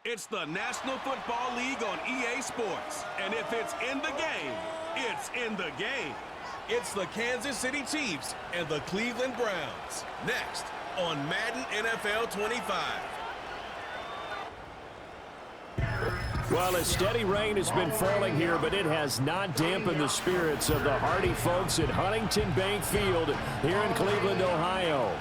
It's the National Football League on EA Sports. And if it's in the game, it's in the game. It's the Kansas City Chiefs and the Cleveland Browns. Next on Madden NFL 25. Well, a steady rain has been falling here, but it has not dampened the spirits of the hardy folks at Huntington Bank Field here in Cleveland, Ohio.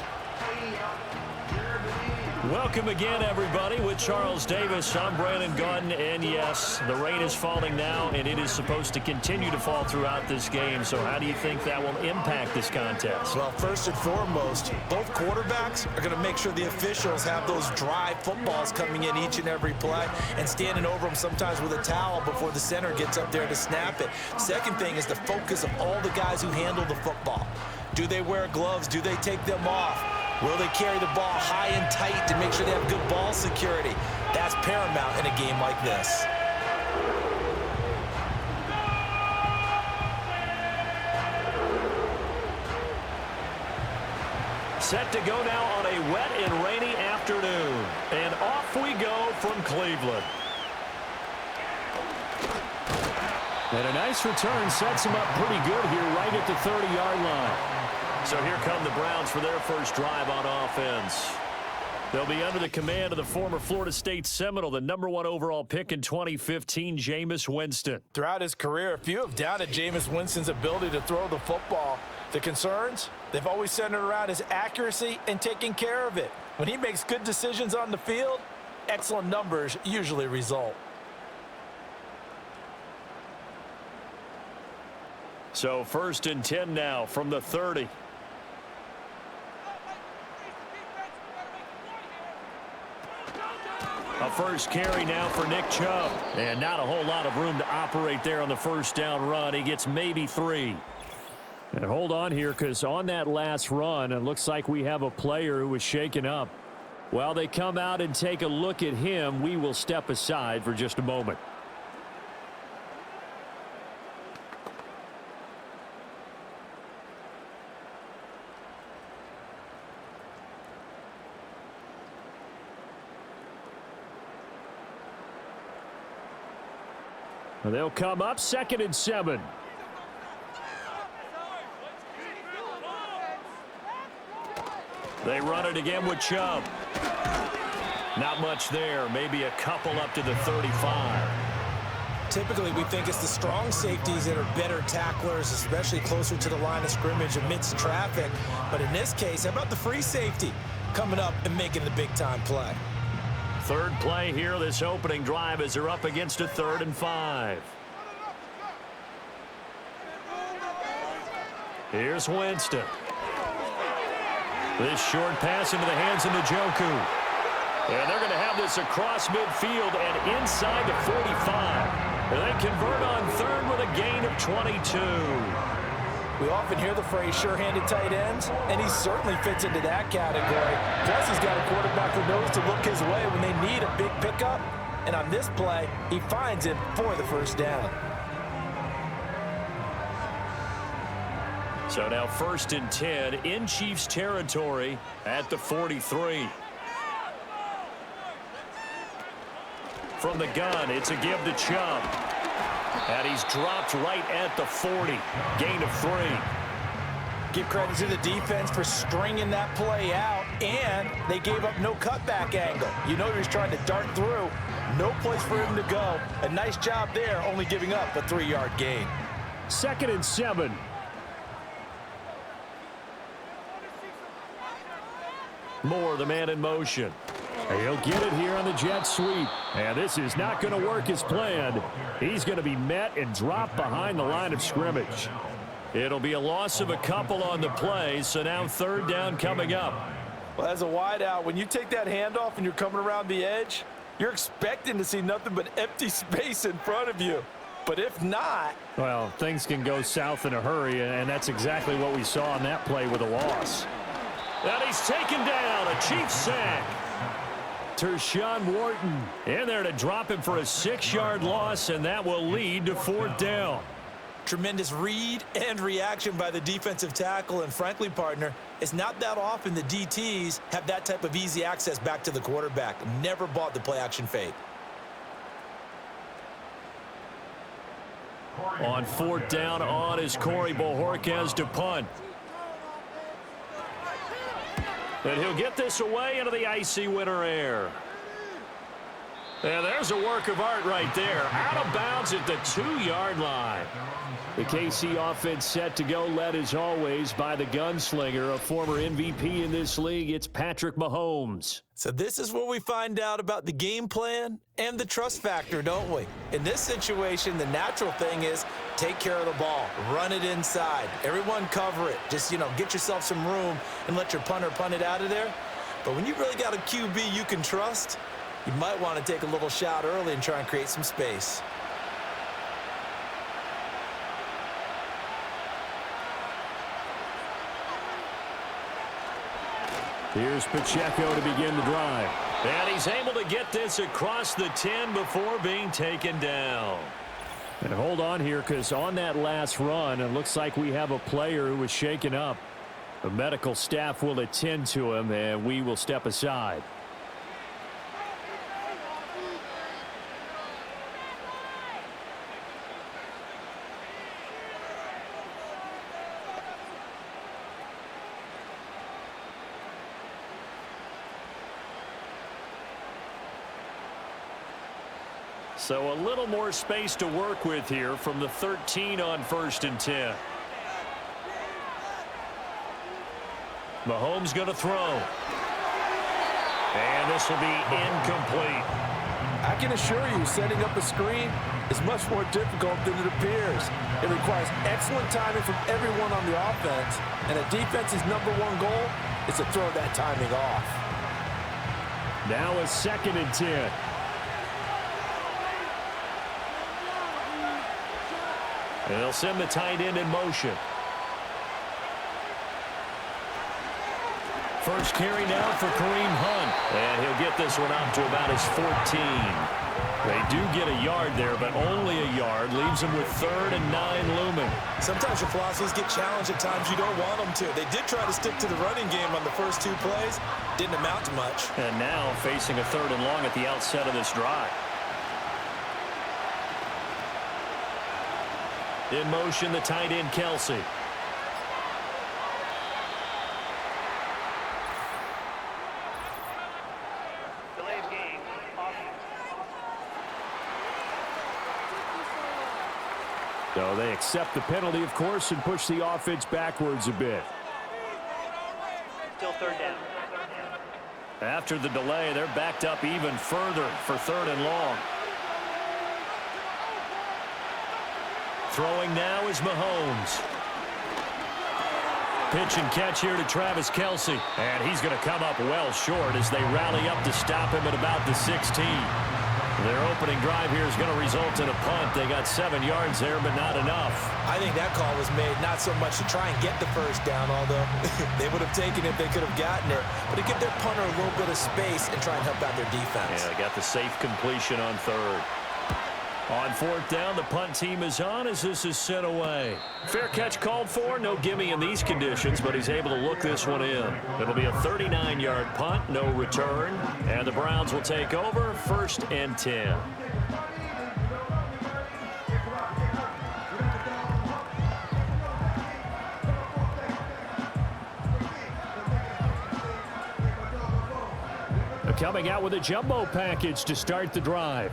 Welcome again, everybody. With Charles Davis, I'm Brandon Gaudin, and yes, the rain is falling now, and it is supposed to continue to fall throughout this game. So how do you think that will impact this contest? Well, first and foremost, both quarterbacks are going to make sure the officials have those dry footballs coming in each and every play and standing over them sometimes with a towel before the center gets up there to snap it. Second thing is the focus of all the guys who handle the football. Do they wear gloves? Do they take them off? Will they carry the ball high and tight to make sure they have good ball security? That's paramount in a game like this. Set to go now on a wet and rainy afternoon. And off we go from Cleveland. And a nice return sets him up pretty good here right at the 30-yard line. So here come the Browns for their first drive on offense. They'll be under the command of the former Florida State Seminole, the #1 overall pick in 2015, Jameis Winston. Throughout his career, few have doubted Jameis Winston's ability to throw the football. The concerns, they've always centered around his accuracy and taking care of it. When he makes good decisions on the field, excellent numbers usually result. So 1st and 10 now from the 30. A first carry now for Nick Chubb. And not a whole lot of room to operate there on the first down run. He gets maybe 3. And hold on here, because on that last run, it looks like we have a player who was shaken up. While they come out and take a look at him, we will step aside for just a moment. They'll come up 2nd and 7. They run it again with Chubb. Not much there. Maybe a couple up to the 35. Typically, we think it's the strong safeties that are better tacklers, especially closer to the line of scrimmage amidst traffic. But in this case, how about the free safety coming up and making the big-time play? Third play here, this opening drive, as they're up against a 3rd and 5. Here's Winston. This short pass into the hands of Njoku. And they're going to have this across midfield and inside the 45. And they convert on 3rd with a gain of 22. We often hear the phrase sure-handed tight ends, and he certainly fits into that category. Plus, he's got a quarterback who knows to look his way when they need a big pickup. And on this play, he finds him for the first down. So now 1st and 10 in Chiefs territory at the 43. From the gun, it's a give to Chubb. And he's dropped right at the 40. Gain of 3. Give credit to the defense for stringing that play out, and they gave up no cutback angle. You know he was trying to dart through. No place for him to go. A nice job there, only giving up a 3-yard gain. 2nd and 7. Moore, the man in motion. He'll get it here on the jet sweep. And this is not going to work as planned. He's going to be met and dropped behind the line of scrimmage. It'll be a loss of a couple on the play, so now 3rd down coming up. Well, as a wideout, when you take that handoff and you're coming around the edge, you're expecting to see nothing but empty space in front of you. But if not... Well, things can go south in a hurry, and that's exactly what we saw on that play with a loss. And he's taken down, a Chiefs sack. Tershawn Wharton in there to drop him for a 6-yard loss, and that will lead to 4th down. Tremendous read and reaction by the defensive tackle, and frankly, partner, it's not that often the DTs have that type of easy access back to the quarterback. Never bought the play-action fake. On fourth down on is Corey Bojorquez to punt. And he'll get this away into the icy winter air. And there's a work of art right there. Out of bounds at the 2-yard line. The KC offense set to go, led as always by the gunslinger, a former MVP in this league. It's Patrick Mahomes. So this is where we find out about the game plan and the trust factor, don't we? In this situation, the natural thing is take care of the ball, run it inside, everyone cover it. Just, get yourself some room and let your punter punt it out of there. But when you really got a QB you can trust, you might want to take a little shot early and try and create some space. Here's Pacheco to begin the drive. And he's able to get this across the 10 before being taken down. And hold on here, because on that last run, it looks like we have a player who was shaken up. The medical staff will attend to him, and we will step aside. So a little more space to work with here from the 13 on 1st and 10. Mahomes going to throw. And this will be incomplete. I can assure you, setting up a screen is much more difficult than it appears. It requires excellent timing from everyone on the offense, and a defense's #1 goal is to throw that timing off. Now a 2nd and 10. They'll send the tight end in motion. First carry now for Kareem Hunt. And he'll get this one up to about his 14. They do get a yard there, but only a yard. Leaves them with 3rd and 9 looming. Sometimes your philosophies get challenged at times you don't want them to. They did try to stick to the running game on the first 2 plays. Didn't amount to much. And now facing a 3rd and long at the outset of this drive. In motion, the tight end, Kelsey. So they accept the penalty, of course, and push the offense backwards a bit. Still 3rd down. After the delay, they're backed up even further for 3rd and long. Throwing now is Mahomes. Pitch and catch here to Travis Kelce. And he's going to come up well short as they rally up to stop him at about the 16. Their opening drive here is going to result in a punt. They got 7 yards there, but not enough. I think that call was made not so much to try and get the first down, although they would have taken it if they could have gotten it, but to give their punter a little bit of space and try and help out their defense. Yeah, they got the safe completion on 3rd. On 4th down, the punt team is on as this is sent away. Fair catch called for. No gimme in these conditions, but he's able to look this one in. It'll be a 39-yard punt, no return. And the Browns will take over 1st and 10. Coming out with a jumbo package to start the drive.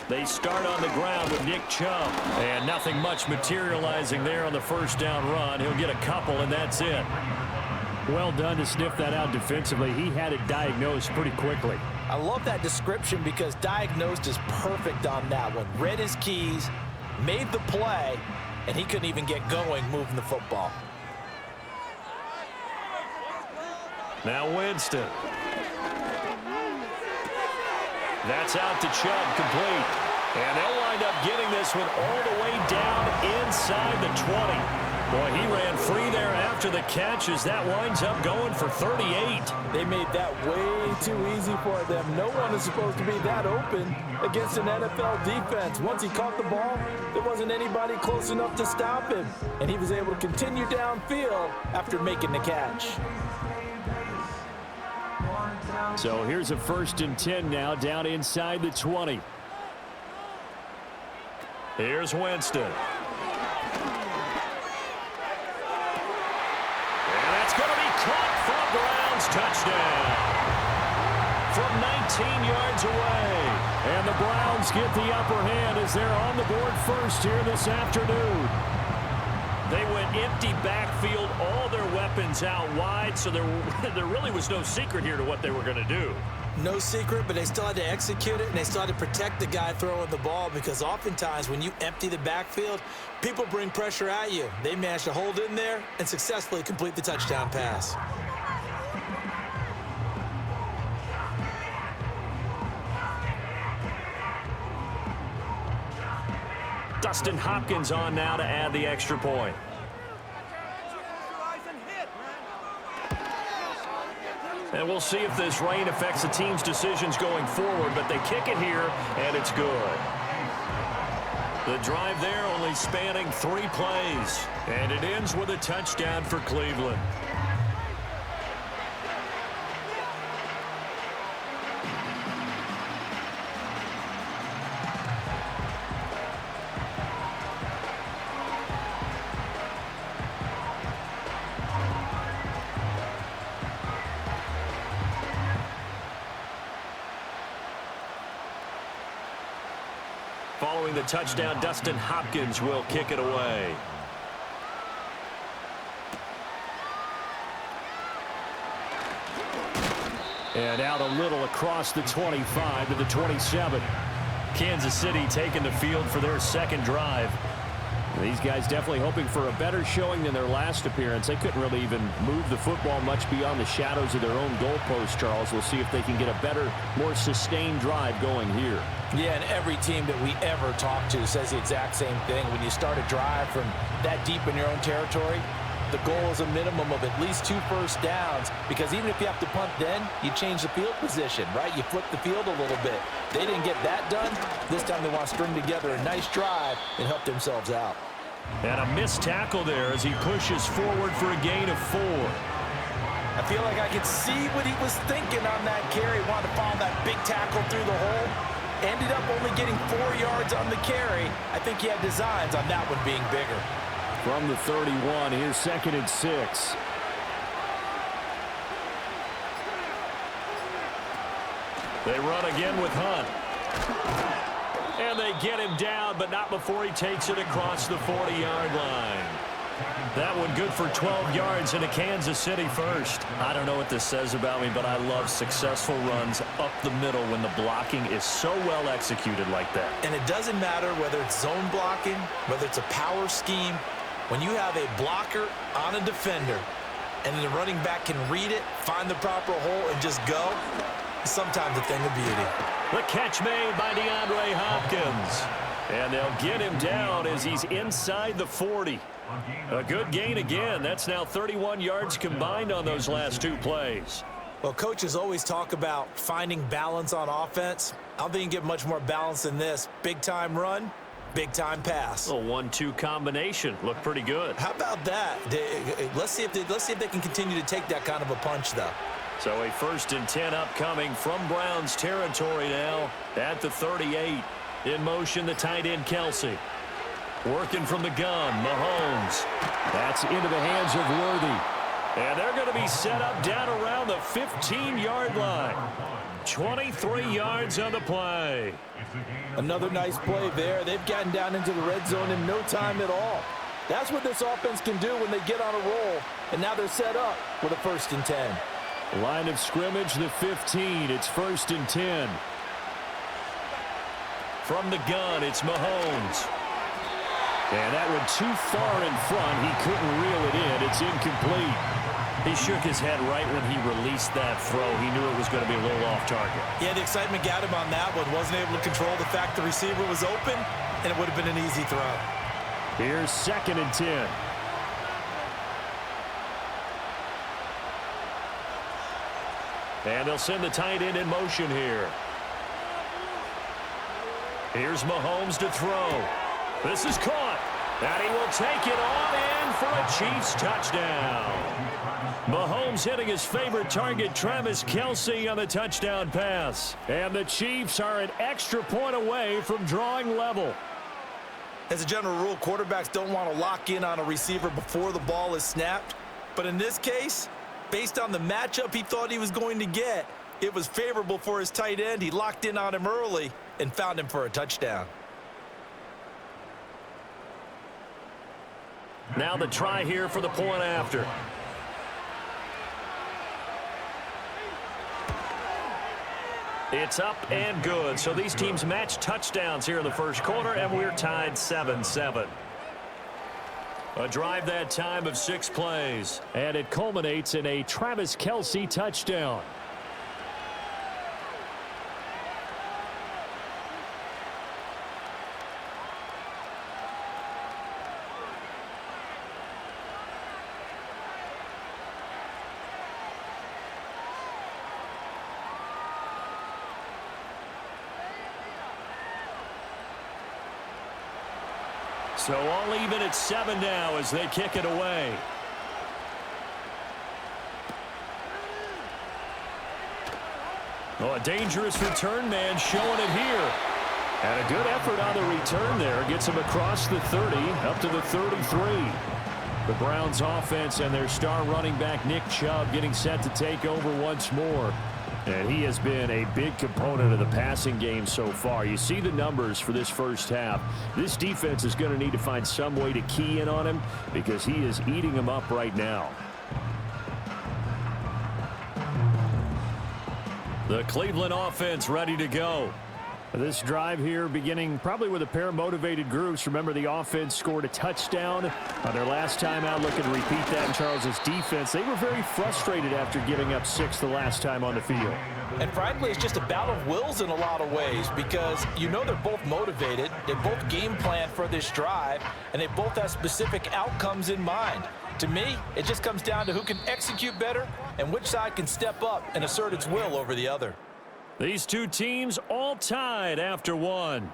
They start on the ground with Nick Chubb. And nothing much materializing there on the first down run. He'll get a couple, and that's it. Well done to sniff that out defensively. He had it diagnosed pretty quickly. I love that description because diagnosed is perfect on that one. Read his keys, made the play, and he couldn't even get going moving the football. Now Winston. That's out to Chubb, complete. And they'll wind up getting this one all the way down inside the 20. Boy, he ran free there after the catch as that winds up going for 38. They made that way too easy for them. No one is supposed to be that open against an NFL defense. Once he caught the ball, there wasn't anybody close enough to stop him. And he was able to continue downfield after making the catch. So here's a 1st and 10 now down inside the 20. Here's Winston. And that's going to be caught for Browns touchdown. From 19 yards away. And the Browns get the upper hand as they're on the board first here this afternoon. They went empty backfield, all their weapons out wide, so there really was no secret here to what they were going to do. No secret, but they still had to execute it, and they still had to protect the guy throwing the ball, because oftentimes when you empty the backfield, people bring pressure at you. They managed to hold in there and successfully complete the touchdown pass. Dustin Hopkins on now to add the extra point. And we'll see if this rain affects the team's decisions going forward, but they kick it here, and it's good. The drive there only spanning 3 plays, and it ends with a touchdown for Cleveland. Following the touchdown, Dustin Hopkins will kick it away. And out a little across the 25 to the 27. Kansas City taking the field for their second drive. These guys definitely hoping for a better showing than their last appearance. They couldn't really even move the football much beyond the shadows of their own goalpost, Charles. We'll see if they can get a better, more sustained drive going here. Yeah, and every team that we ever talk to says the exact same thing. When you start a drive from that deep in your own territory, the goal is a minimum of at least 2 first downs, because even if you have to punt then, you change the field position, right? You flip the field a little bit. They didn't get that done. This time they want to string together a nice drive and help themselves out. And a missed tackle there as he pushes forward for a gain of 4. I feel like I could see what he was thinking on that carry. Wanted to follow that big tackle through the hole. Ended up only getting 4 yards on the carry. I think he had designs on that one being bigger. From the 31, here's 2nd and 6. They run again with Hunt. And they get him down, but not before he takes it across the 40-yard line. That one good for 12 yards and a Kansas City first. I don't know what this says about me, but I love successful runs up the middle when the blocking is so well executed like that. And it doesn't matter whether it's zone blocking, whether it's a power scheme. When you have a blocker on a defender and the running back can read it, find the proper hole, and just go, it's sometimes a thing of beauty. The catch made by DeAndre Hopkins. And they'll get him down as he's inside the 40. A good gain again. That's now 31 yards combined on those last 2 plays. Well, coaches always talk about finding balance on offense. I don't think you can get much more balance than this. Big-time run, big-time pass. A 1-2 combination. Looked pretty good. How about that? Let's see if they can continue to take that kind of a punch, though. So a 1st and 10 upcoming from Browns territory now at the 38. In motion, the tight end, Kelsey. Working from the gun, Mahomes. That's into the hands of Worthy. And they're going to be set up down around the 15-yard line. 23 yards on the play. Another nice play there. They've gotten down into the red zone in no time at all. That's what this offense can do when they get on a roll. And now they're set up with a 1st and 10. Line of scrimmage, the 15. It's 1st and 10. From the gun, it's Mahomes. And that one too far in front. He couldn't reel it in. It's incomplete. He shook his head right when he released that throw. He knew it was going to be a little off target. Yeah, the excitement got him on that one. Wasn't able to control the fact the receiver was open, and it would have been an easy throw. Here's 2nd and 10. And they'll send the tight end in motion here. Here's Mahomes to throw. This is caught. And he will take it on in for a Chiefs touchdown. Mahomes hitting his favorite target, Travis Kelce, on the touchdown pass. And the Chiefs are an extra point away from drawing level. As a general rule, quarterbacks don't want to lock in on a receiver before the ball is snapped. But in this case, based on the matchup he thought he was going to get, it was favorable for his tight end. He locked in on him early and found him for a touchdown. Now the try here for the point after. It's up and good. So these teams match touchdowns here in the first quarter, and we're tied 7-7. A drive that time of 6 plays. And it culminates in a Travis Kelce touchdown. So all even at 7 now as they kick it away. Oh, a dangerous return man showing it here. And a good effort on the return there. Gets him across the 30, up to the 33. The Browns offense and their star running back Nick Chubb getting set to take over once more. And he has been a big component of the passing game so far. You see the numbers for this first half. This defense is going to need to find some way to key in on him because he is eating them up right now. The Cleveland offense ready to go. This drive here beginning probably with a pair of motivated groups. Remember, the offense scored a touchdown on their last time out. Looking to repeat that in Charles's defense. They were very frustrated after giving up 6 the last time on the field. And frankly, it's just a battle of wills in a lot of ways because you know they're both motivated. They both game plan for this drive, and they both have specific outcomes in mind. To me, it just comes down to who can execute better and which side can step up and assert its will over the other. These two teams all tied after 1.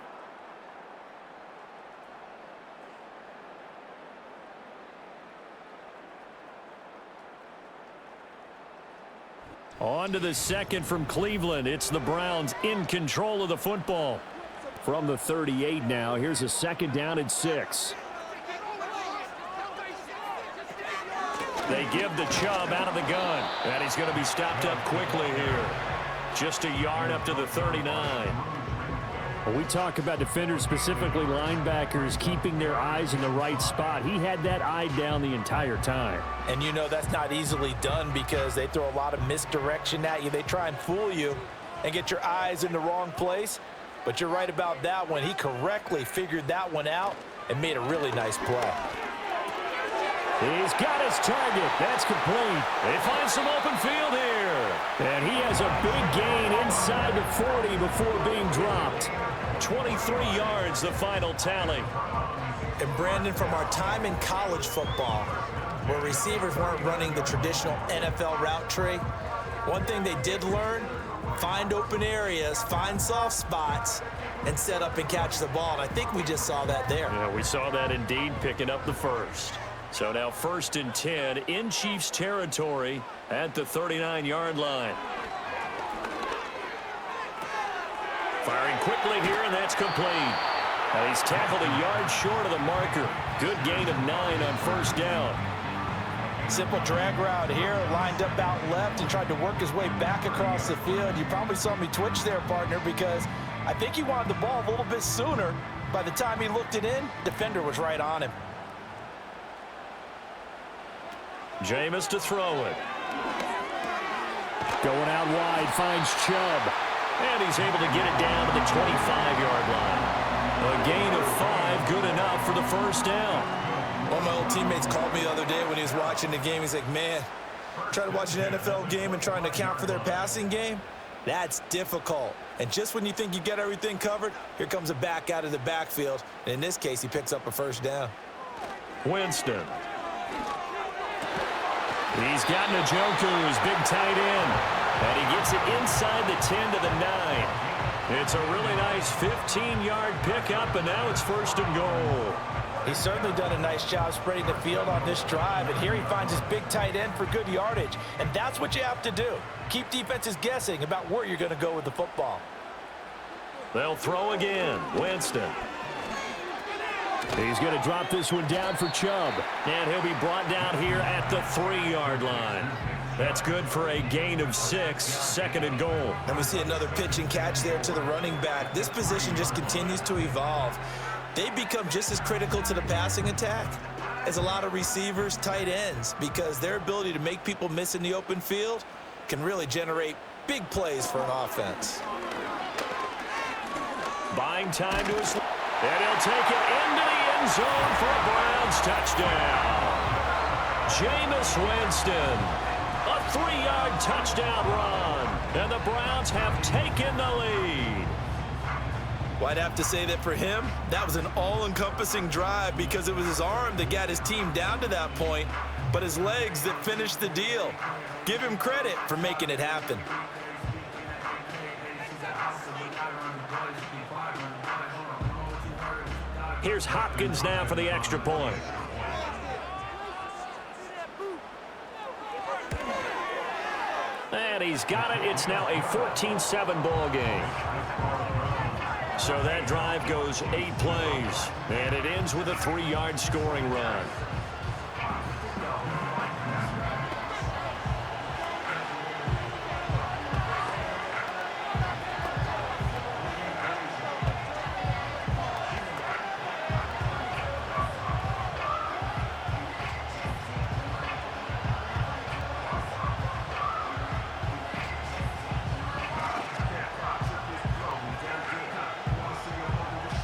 On to the second from Cleveland. It's the Browns in control of the football. From the 38 now, here's a second down and 6. They give the Chubb out of the gun, and he's going to be stopped up quickly here. Just a yard up to the 39. When we talk about defenders, specifically linebackers, keeping their eyes in the right spot, he had that eye down the entire time. And you know that's not easily done because they throw a lot of misdirection at you. They try and fool you and get your eyes in the wrong place. But you're right about that one. He correctly figured that one out and made a really nice play. He's got his target. That's complete. They find some open field here. And he has a big gain inside the 40 before being dropped. 23 yards, the final tally. And Brandon, from our time in college football, where receivers weren't running the traditional NFL route tree, one thing they did learn, find open areas, find soft spots, and set up and catch the ball. And I think we just saw that there. Yeah, we saw that indeed, picking up the first. So now 1st and 10 in Chiefs territory at the 39-yard line. Firing quickly here, and that's complete. And he's tackled a yard short of the marker. Good gain of 9 on first down. Simple drag route here, lined up out left and tried to work his way back across the field. You probably saw me twitch there, partner, because I think he wanted the ball a little bit sooner. By the time he looked it in, defender was right on him. Jameis to throw it. Going out wide, finds Chubb. And he's able to get it down to the 25-yard line. A gain of 5, good enough for the first down. One of my old teammates called me the other day when he was watching the game. He's like, man, trying to watch an NFL game and trying to account for their passing game, that's difficult. And just when you think you get everything covered, here comes a back out of the backfield. And in this case, he picks up a first down. Winston. He's got Njoku, his big tight end. And he gets it inside the 10 to the 9. It's a really nice 15-yard pickup, and now it's 1st and goal. He's certainly done a nice job spreading the field on this drive, and here he finds his big tight end for good yardage. And that's what you have to do. Keep defenses guessing about where you're going to go with the football. They'll throw again. Winston. He's going to drop this one down for Chubb. And he'll be brought down here at the 3-yard line. That's good for a gain of 6, 2nd and goal. And we see another pitch and catch there to the running back. This position just continues to evolve. They become just as critical to the passing attack as a lot of receivers, tight ends, because their ability to make people miss in the open field can really generate big plays for an offense. Buying time to his... And he'll take it into the end zone for a Browns touchdown. Jameis Winston, a 3-yard touchdown run. And the Browns have taken the lead. Well, I'd have to say that for him, that was an all-encompassing drive because it was his arm that got his team down to that point, but his legs that finished the deal. Give him credit for making it happen. Here's Hopkins now for the extra point. And he's got it. It's now a 14-7 ball game. So that drive goes 8 plays, and it ends with a 3-yard scoring run.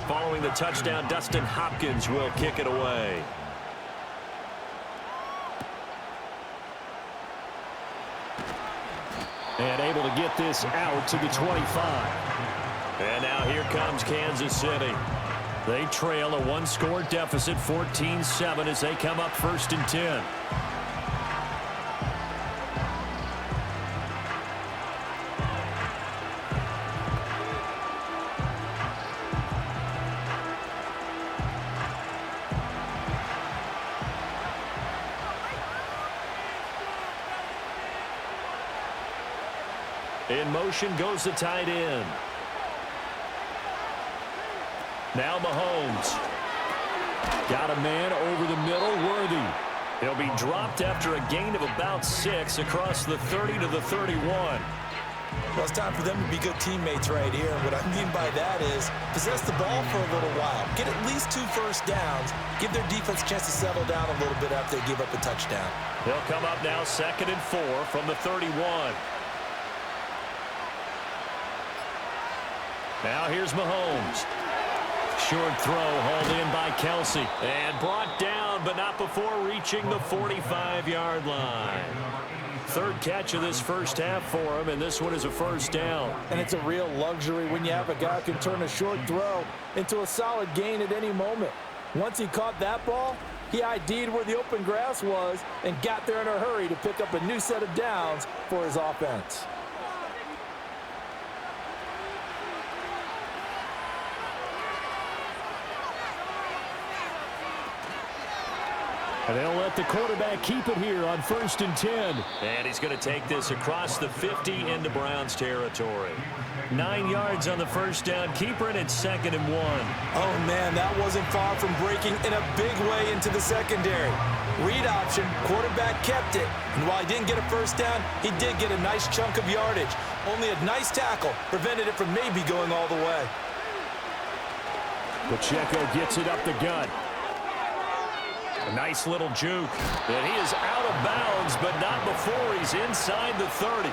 Following the touchdown, Dustin Hopkins will kick it away. And able to get this out to the 25. And now here comes Kansas City. They trail a 1-score deficit, 14-7, as they come up 1st and 10. In motion goes the tight end. Now Mahomes. Got a man over the middle, Worthy. He'll be dropped after a gain of about 6 across the 30 to the 31. Well, it's time for them to be good teammates right here. And what I mean by that is possess the ball for a little while. Get at least 2 first downs. Give their defense a chance to settle down a little bit after they give up a touchdown. They'll come up now 2nd and 4 from the 31. Now here's Mahomes. Short throw hauled in by Kelsey. And brought down, but not before reaching the 45-yard line. 3rd catch of this first half for him, and this one is a first down. And it's a real luxury when you have a guy who can turn a short throw into a solid gain at any moment. Once he caught that ball, he ID'd where the open grass was and got there in a hurry to pick up a new set of downs for his offense. And they'll let the quarterback keep it here on 1st and 10. And he's going to take this across the 50 into Browns territory. 9 yards on the first down. Keeper, and it's 2nd and 1. Oh, man, that wasn't far from breaking in a big way into the secondary. Read option, quarterback kept it. And while he didn't get a first down, he did get a nice chunk of yardage. Only a nice tackle prevented it from maybe going all the way. Pacheco gets it up the gut. A nice little juke. And he is out of bounds, but not before he's inside the 30.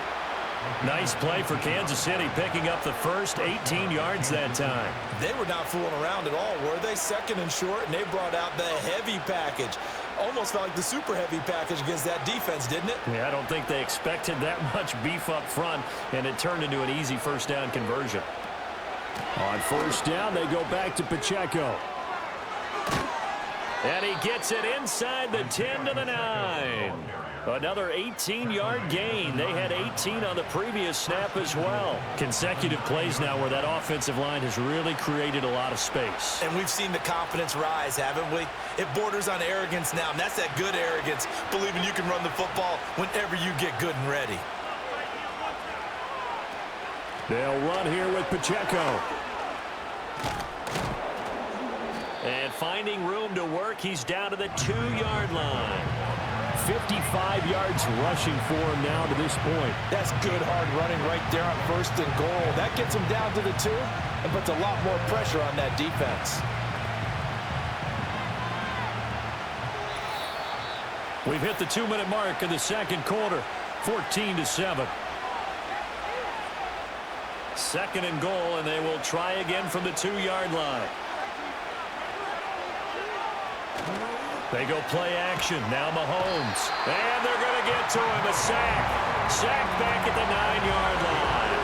Nice play for Kansas City, picking up the first 18 yards that time. They were not fooling around at all, were they? 2nd and short, and they brought out the heavy package. Almost felt like the super heavy package against that defense, didn't it? Yeah, I don't think they expected that much beef up front, and it turned into an easy first down conversion. On 1st down, they go back to Pacheco. And he gets it inside the 10 to the 9. Another 18-yard gain. They had 18 on the previous snap as well. Consecutive plays now where that offensive line has really created a lot of space. And we've seen the confidence rise, haven't we? It borders on arrogance now, and that's that good arrogance, believing you can run the football whenever you get good and ready. They'll run here with Pacheco. And finding room to work, he's down to the 2-yard line. 55 yards rushing for him now to this point. That's good hard running right there on 1st and goal. That gets him down to the 2 and puts a lot more pressure on that defense. We've hit the 2-minute mark of the second quarter. 14-7. 2nd and goal, and they will try again from the 2-yard line. They go play action. Now Mahomes. And they're going to get to him. A sack. Sack back at the 9-yard line.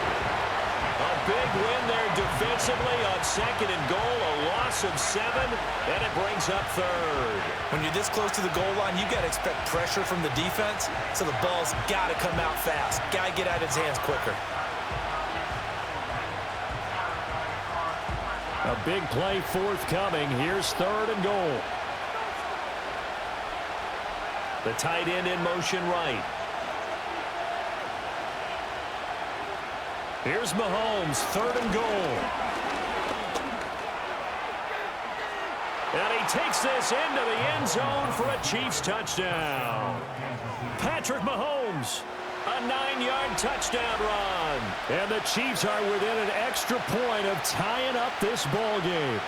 A big win there defensively on 2nd and goal. A loss of 7, and it brings up 3rd. When you're this close to the goal line, you got to expect pressure from the defense, so the ball's got to come out fast. Got to get out of his hands quicker. A big play forthcoming. Here's 3rd and goal. The tight end in motion right. Here's Mahomes, 3rd and goal. And he takes this into the end zone for a Chiefs touchdown. Patrick Mahomes, a 9-yard touchdown run. And the Chiefs are within an extra point of tying up this ball game.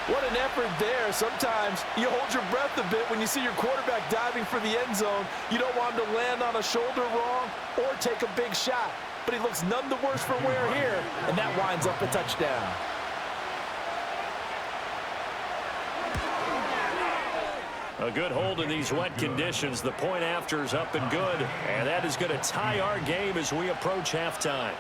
What an effort there. Sometimes you hold your breath a bit when you see your quarterback diving for the end zone. You don't want him to land on a shoulder wrong or take a big shot. But he looks none the worse for wear here, and that winds up a touchdown. A good hold in these wet conditions. The point after is up and good, and that is going to tie our game as we approach halftime.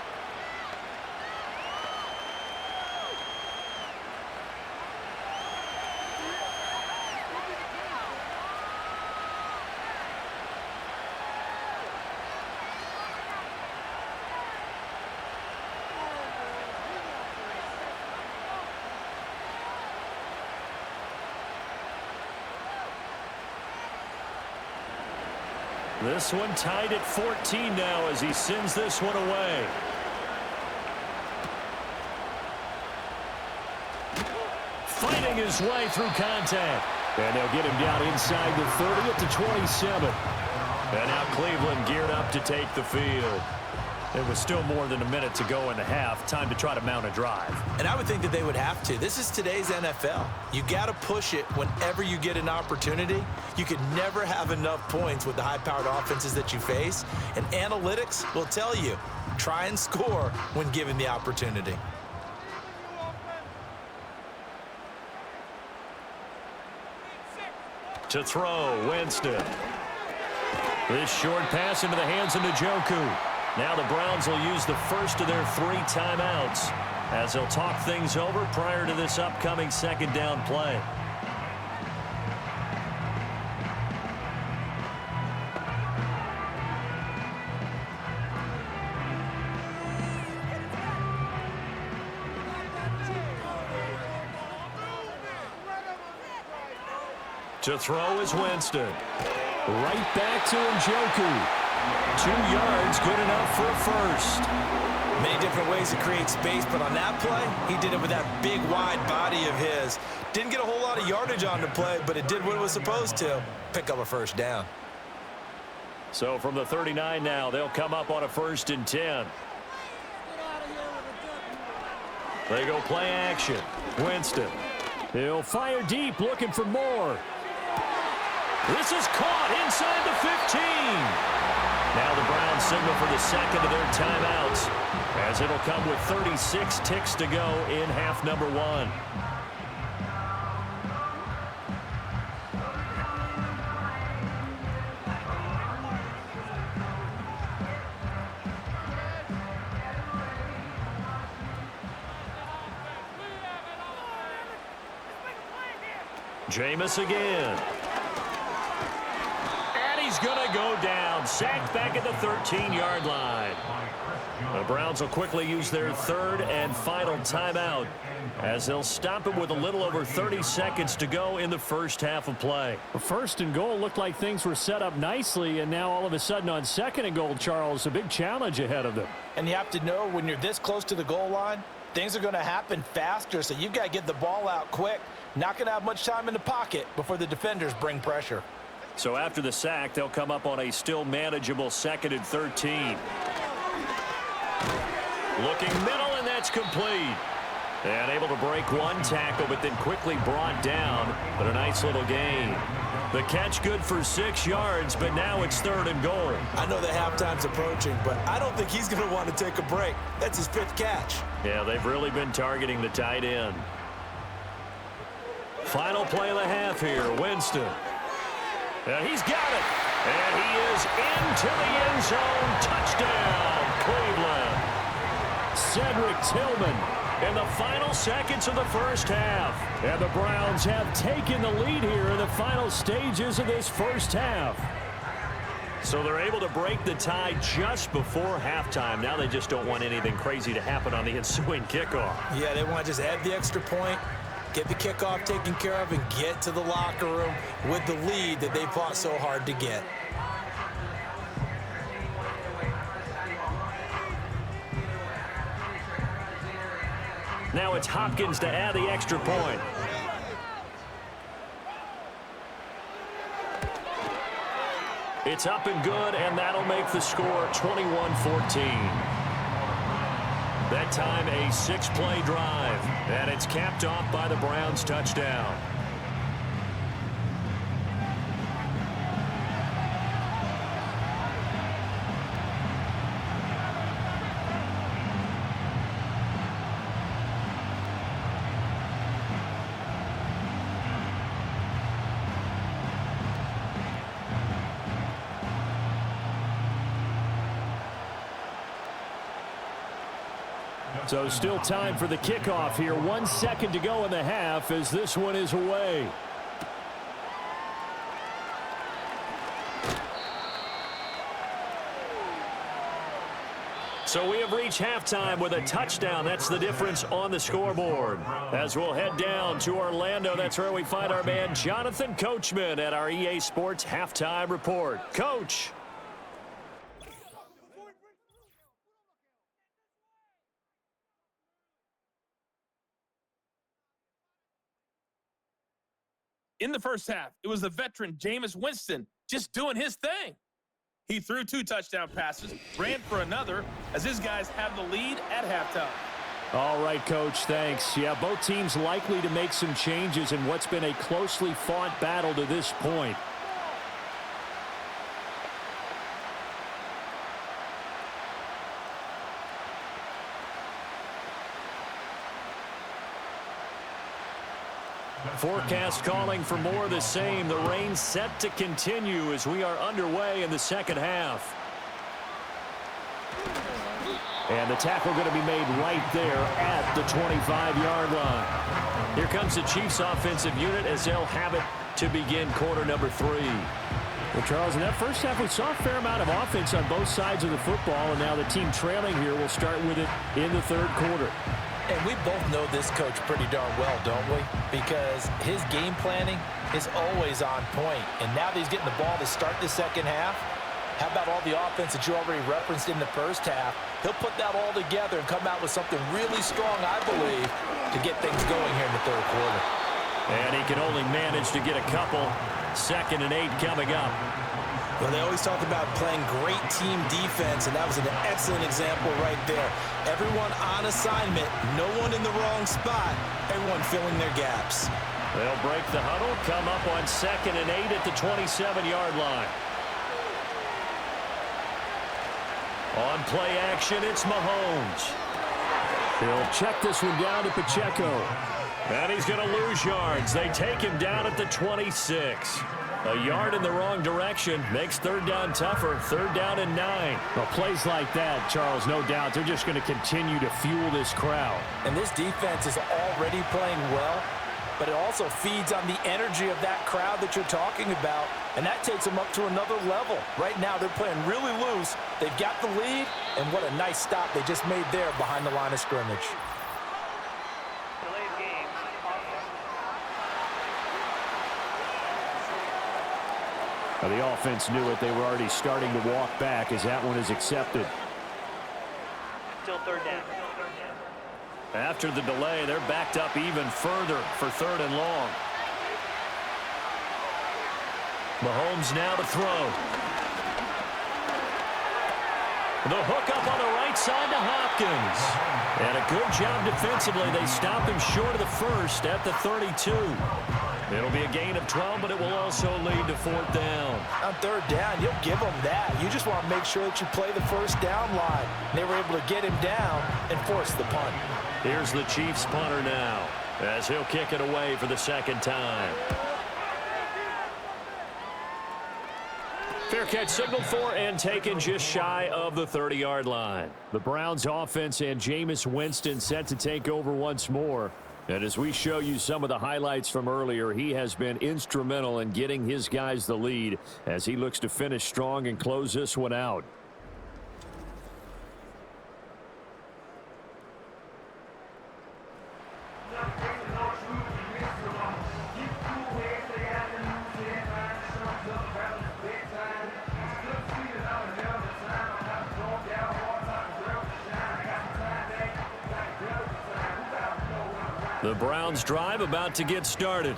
This one tied at 14 now as he sends this one away. Fighting his way through contact. And they'll get him down inside the 30 at the 27. And now Cleveland geared up to take the field. It was still more than a minute to go in the half. Time to try to mount a drive. And I would think that they would have to. This is today's NFL. You got to push it whenever you get an opportunity. You can never have enough points with the high-powered offenses that you face. And analytics will tell you, try and score when given the opportunity. To throw, Winston. This short pass into the hands of Njoku. Now the Browns will use the first of their 3 timeouts as they'll talk things over prior to this upcoming 2nd down play. To throw is Winston. Right back to Njoku. 2 yards, good enough for a first. Many different ways to create space, but on that play, he did it with that big, wide body of his. Didn't get a whole lot of yardage on the play, but it did what it was supposed to. Pick up a 1st down. So from the 39 now, they'll come up on a 1st and 10. They go play action. Winston. He'll fire deep, looking for more. This is caught inside the 15. Now the Browns signal for the 2nd of their timeouts as it'll come with 36 ticks to go in half number 1. Jameis again. He's going to go down. Sacked back at the 13-yard line. The Browns will quickly use their 3rd and final timeout as they'll stop it with a little over 30 seconds to go in the first half of play. 1st and goal looked like things were set up nicely, and now all of a sudden on 2nd and goal, Charles, a big challenge ahead of them. And you have to know when you're this close to the goal line, things are going to happen faster, so you've got to get the ball out quick. Not going to have much time in the pocket before the defenders bring pressure. So after the sack, they'll come up on a still manageable 2nd and 13. Looking middle, and that's complete. And able to break one tackle, but then quickly brought down. But a nice little gain. The catch good for 6 yards, but now it's 3rd and goal. I know that halftime's approaching, but I don't think he's going to want to take a break. That's his 5th catch. Yeah, they've really been targeting the tight end. Final play of the half here, Winston. And he's got it. And he is into the end zone. Touchdown, Cleveland. Cedric Tillman in the final seconds of the first half. And the Browns have taken the lead here in the final stages of this first half. So they're able to break the tie just before halftime. Now they just don't want anything crazy to happen on the ensuing kickoff. Yeah, they want to just add the extra point, get the kickoff taken care of, and get to the locker room with the lead that they fought so hard to get. Now it's Hopkins to add the extra point. It's up and good, and that'll make the score 21-14. That time a 6-play drive, and it's capped off by the Browns' touchdown. So still time for the kickoff here. 1 second to go in the half as this one is away. So we have reached halftime with a touchdown. That's the difference on the scoreboard. As we'll head down to Orlando, that's where we find our man Jonathan Coachman at our EA Sports Halftime Report. Coach. In the first half, it was the veteran Jameis Winston just doing his thing. He threw 2 touchdown passes, ran for another, as his guys have the lead at halftime. All right, Coach, thanks. Yeah, both teams likely to make some changes in what's been a closely fought battle to this point. Forecast calling for more of the same. The rain set to continue as we are underway in the second half. And the tackle going to be made right there at the 25-yard line. Here comes the Chiefs offensive unit as they'll have it to begin quarter number 3. Well, Charles, in that first half, we saw a fair amount of offense on both sides of the football, and now the team trailing here will start with it in the third quarter. And we both know this coach pretty darn well, don't we? Because his game planning is always on point. And now that he's getting the ball to start the second half, how about all the offense that you already referenced in the first half? He'll put that all together and come out with something really strong, I believe, to get things going here in the third quarter. And he can only manage to get a couple. 2nd and 8 coming up. Well, they always talk about playing great team defense, and that was an excellent example right there. Everyone on assignment, no one in the wrong spot, everyone filling their gaps. They'll break the huddle, come up on 2nd and 8 at the 27-yard line. On play action, it's Mahomes. He'll check this one down to Pacheco. And he's going to lose yards. They take him down at the 26. A yard in the wrong direction makes third down tougher. 3rd down and 9. Well, plays like that, Charles, no doubt, they're just going to continue to fuel this crowd. And this defense is already playing well, but it also feeds on the energy of that crowd that you're talking about, and that takes them up to another level. Right now, they're playing really loose. They've got the lead, and what a nice stop they just made there behind the line of scrimmage. Now, the offense knew it. They were already starting to walk back as that one is accepted. Still 3rd down. After the delay, they're backed up even further for 3rd and long. Mahomes now to throw. The hook up on the right side to Hopkins. And a good job defensively. They stopped him short of the first at the 32. It'll be a gain of 12, but it will also lead to 4th down. On 3rd down, you'll give them that. You just want to make sure that you play the first down line. They were able to get him down and force the punt. Here's the Chiefs punter now, as he'll kick it away for the 2nd time. Fair catch signaled for and taken just shy of the 30-yard line. The Browns offense and Jameis Winston set to take over once more. And as we show you some of the highlights from earlier, he has been instrumental in getting his guys the lead as he looks to finish strong and close this one out. The Browns drive about to get started.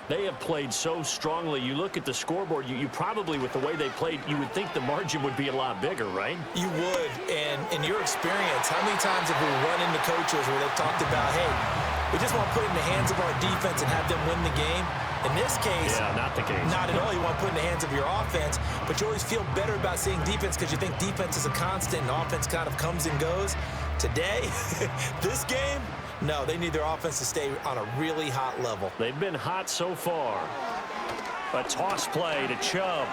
They have played so strongly. You look at the scoreboard, you probably, with the way they played, you would think the margin would be a lot bigger, right? You would. And in your experience, how many times have we run into coaches where they've talked about, hey, we just want to put it in the hands of our defense and have them win the game? In this case, yeah, not the case. Not at all. You want to put it in the hands of your offense, but you always feel better about seeing defense because you think defense is a constant and offense kind of comes and goes. Today, this game, no, they need their offense to stay on a really hot level. They've been hot so far. A toss play to Chubb.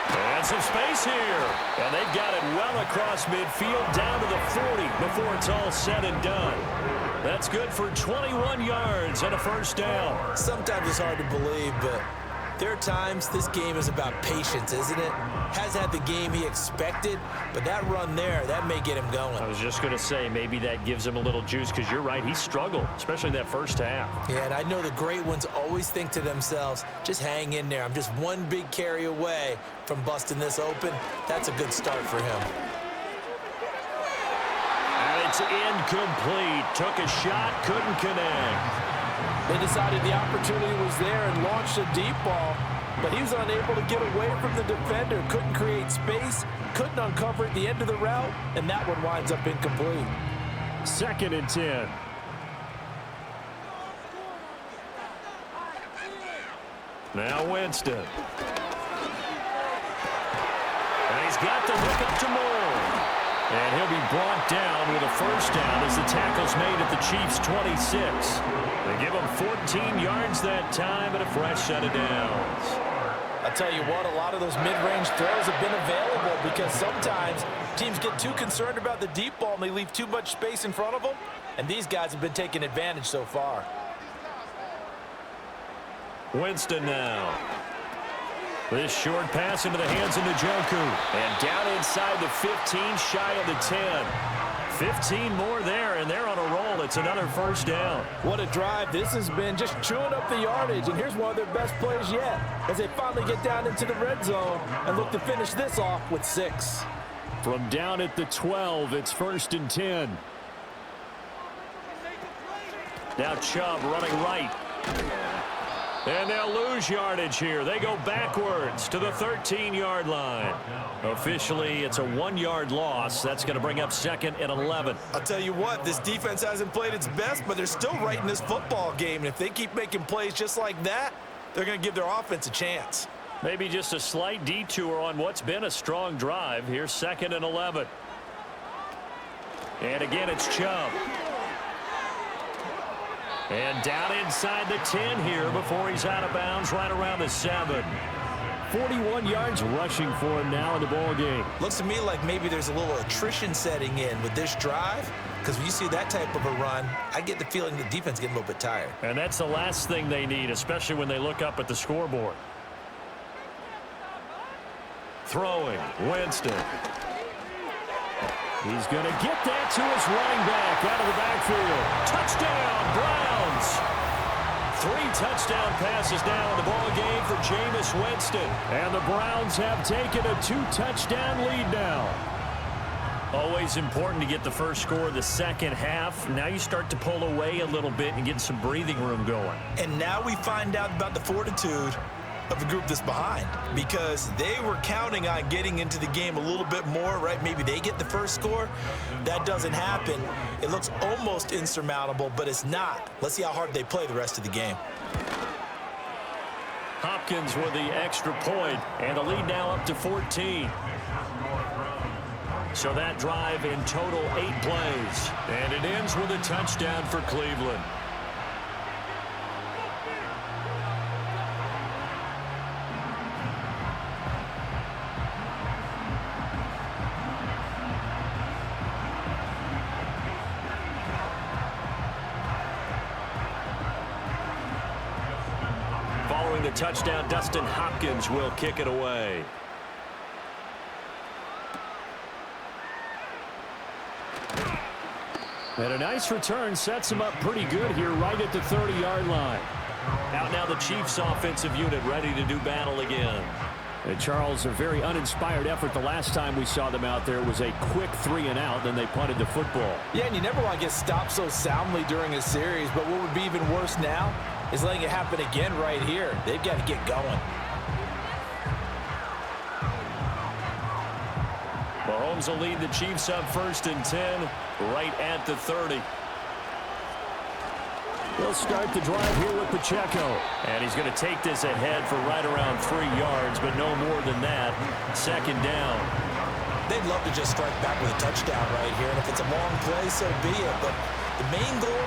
And some space here. And they've got it well across midfield down to the 40 before it's all said and done. That's good for 21 yards and a 1st down. Sometimes it's hard to believe, but there are times this game is about patience, isn't it? Has had the game he expected, but that run there, that may get him going. I was just going to say, maybe that gives him a little juice because you're right, he struggled, especially in that 1st half. Yeah, and I know the great ones always think to themselves, just hang in there. I'm just one big carry away from busting this open. That's a good start for him. And it's incomplete. Took a shot, couldn't connect. They decided the opportunity was there and launched a deep ball, but he was unable to get away from the defender, couldn't create space, couldn't uncover at the end of the route, and that one winds up incomplete. 2nd and 10. Now Winston. And he's got the hook up to Moore. And he'll be brought down with a 1st down as the tackle's made at the Chiefs' 26. They give him 14 yards that time and a fresh set of downs. I'll tell you what, a lot of those mid-range throws have been available because sometimes teams get too concerned about the deep ball and they leave too much space in front of them, and these guys have been taking advantage so far. Winston now. This short pass into the hands of Njoku. And down inside the 15, shy of the 10. 15 more there, and they're on a roll. It's another 1st down. What a drive this has been, just chewing up the yardage. And here's one of their best plays yet as they finally get down into the red zone and look to finish this off with 6. From down at the 12, it's 1st and 10. Now Chubb running right. And they'll lose yardage here. They go backwards to the 13-yard line. Officially, it's a 1-yard loss. That's going to bring up 2nd and 11. I'll tell you what, this defense hasn't played its best, but they're still right in this football game. And if they keep making plays just like that, they're going to give their offense a chance. Maybe just a slight detour on what's been a strong drive. Here's 2nd and 11. And again, it's Chubb. And down inside the 10 here before he's out of bounds right around the 7. 41 yards rushing for him now in the ball game. Looks to me like maybe there's a little attrition setting in with this drive, because when you see that type of a run, I get the feeling the defense getting a little bit tired. And that's the last thing they need, especially when they look up at the scoreboard. Throwing, Winston. He's going to get that to his running back out of the backfield. Touchdown, Browns. 3 touchdown passes now in the ball game for Jameis Winston. And the Browns have taken a 2-touchdown lead now. Always important to get the first score of the second half. Now you start to pull away a little bit and get some breathing room going. And now we find out about the fortitude of the group that's behind, because they were counting on getting into the game a little bit more, right? Maybe they get the first score. That doesn't happen. It looks almost insurmountable, but it's not. Let's see how hard they play the rest of the game. Hopkins with the extra point, and the lead now up to 14. So that drive in total 8 plays, and it ends with a touchdown for Cleveland. Following the touchdown, Dustin Hopkins will kick it away. And a nice return sets him up pretty good here right at the 30-yard line. Out now the Chiefs offensive unit ready to do battle again. And Charles, a very uninspired effort the last time we saw them out there was a quick 3-and-out, then they punted the football. Yeah, and you never want to get stopped so soundly during a series, but what would be even worse now is letting it happen again right here. They've got to get going. Mahomes will lead the Chiefs up 1st and 10 right at the 30. He'll start the drive here with Pacheco. And he's going to take this ahead for right around 3 yards, but no more than that. 2nd down. They'd love to just strike back with a touchdown right here, and if it's a long play, so be it. But the main goal,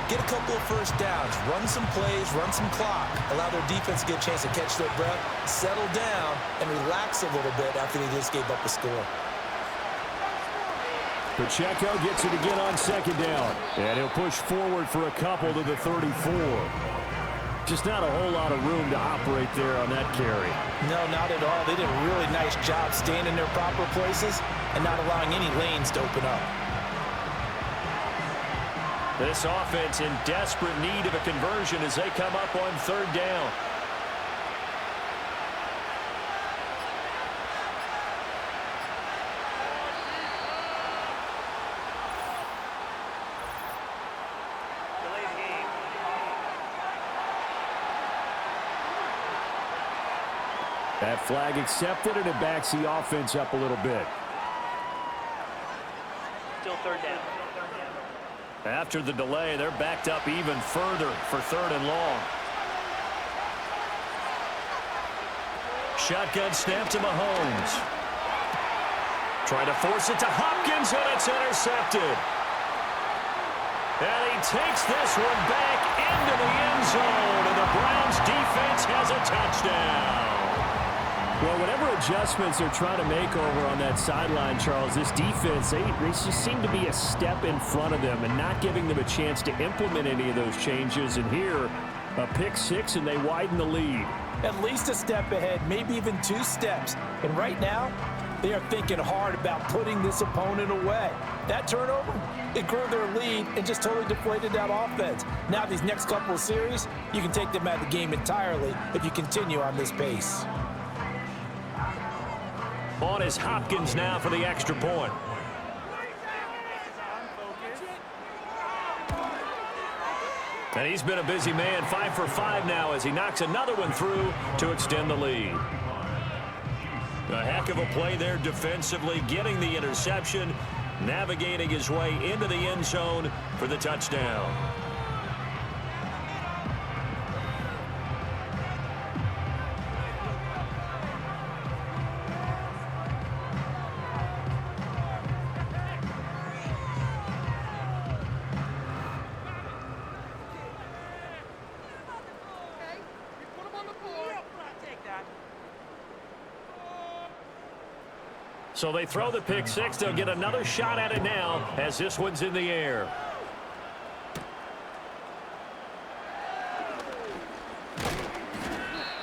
get a couple of first downs, run some plays, run some clock, allow their defense to get a chance to catch their breath, settle down, and relax a little bit after they just gave up a score. Pacheco gets it again on 2nd down. And he'll push forward for a couple to the 34. Just not a whole lot of room to operate there on that carry. No, not at all. They did a really nice job staying in their proper places and not allowing any lanes to open up. This offense in desperate need of a conversion as they come up on 3rd down. That flag accepted, and it backs the offense up a little bit. Still 3rd down. After the delay, they're backed up even further for 3rd and long. Shotgun snap to Mahomes. Trying to force it to Hopkins, and it's intercepted. And he takes this one back into the end zone, and the Browns defense has a touchdown. Well, whatever adjustments they're trying to make over on that sideline, Charles, this defense, they just seem to be a step in front of them and not giving them a chance to implement any of those changes. And here, a pick 6, and they widen the lead. At least a step ahead, maybe even 2 steps. And right now, they are thinking hard about putting this opponent away. That turnover, it grew their lead and just totally deflated that offense. Now these next couple of series, you can take them out of the game entirely if you continue on this pace. On is Hopkins now for the extra point. And he's been a busy man, 5 for 5 now as he knocks another one through to extend the lead. A heck of a play there defensively, getting the interception, navigating his way into the end zone for the touchdown. So they throw the pick 6. They'll get another shot at it now as this one's in the air.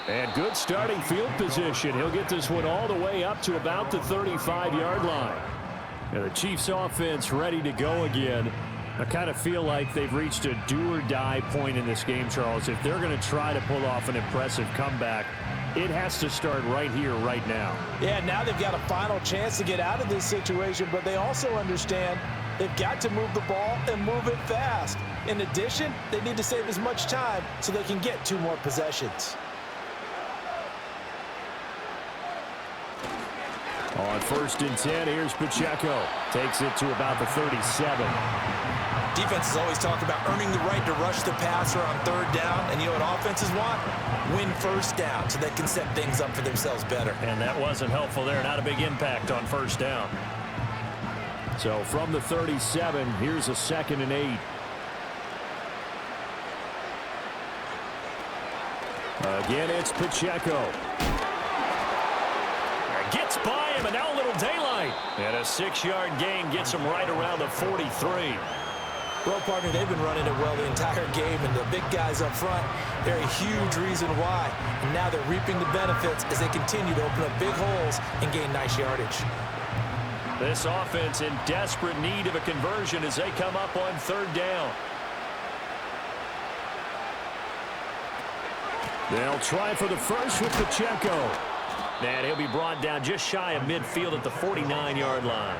And good starting field position. He'll get this one all the way up to about the 35-yard line. And the Chiefs offense ready to go again. I kind of feel like they've reached a do-or-die point in this game, Charles. If they're going to try to pull off an impressive comeback, It has to start right here, right now. Yeah, now they've got a final chance to get out of this situation, but they also understand they've got to move the ball and move it fast. In addition, they need to save as much time so they can get 2 more possessions. On 1st and 10, here's Pacheco. Takes it to about the 37. Defenses always talk about earning the right to rush the passer on 3rd down. And you know what offenses want? Win 1st down so they can set things up for themselves better. And that wasn't helpful there. Not a big impact on 1st down. So from the 37, here's a 2nd and 8. Again, it's Pacheco. Gets by him, and now a little daylight. And a 6-yard gain gets him right around the 43. Well, partner, they've been running it well the entire game, and the big guys up front, they're a huge reason why. And now they're reaping the benefits as they continue to open up big holes and gain nice yardage. This offense in desperate need of a conversion as they come up on 3rd down. They'll try for the first with Pacheco. And he'll be brought down just shy of midfield at the 49-yard line.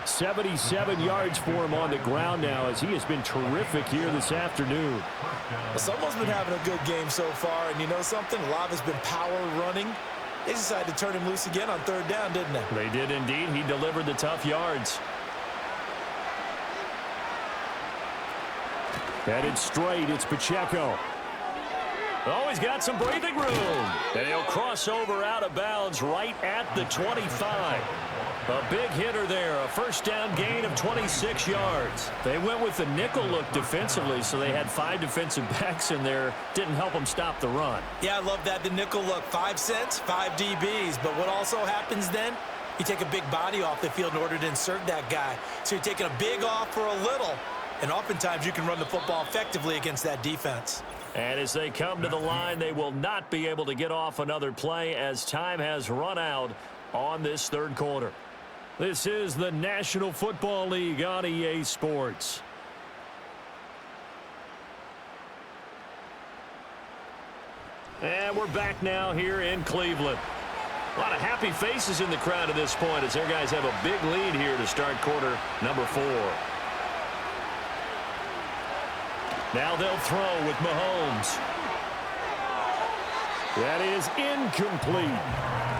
77 yards for him on the ground now as he has been terrific here this afternoon. Well, someone's been having a good game so far, and you know something? A lot has been power running. They decided to turn him loose again on 3rd down, didn't they? They did indeed. He delivered the tough yards. Headed straight, it's Pacheco. Oh, he's got some breathing room. And he'll cross over out of bounds right at the 25. A big hitter there, a 1st down gain of 26 yards. They went with the nickel look defensively, so they had 5 defensive backs in there. Didn't help them stop the run. Yeah, I love that, the nickel look. 5 cents, 5 DBs. But what also happens then? You take a big body off the field in order to insert that guy. So you're taking a big off for a little. And oftentimes you can run the football effectively against that defense. And as they come to the line, they will not be able to get off another play as time has run out on this 3rd quarter. This is the National Football League on EA Sports. And we're back now here in Cleveland. A lot of happy faces in the crowd at this point as their guys have a big lead here to start quarter number 4. Now they'll throw with Mahomes. That is incomplete.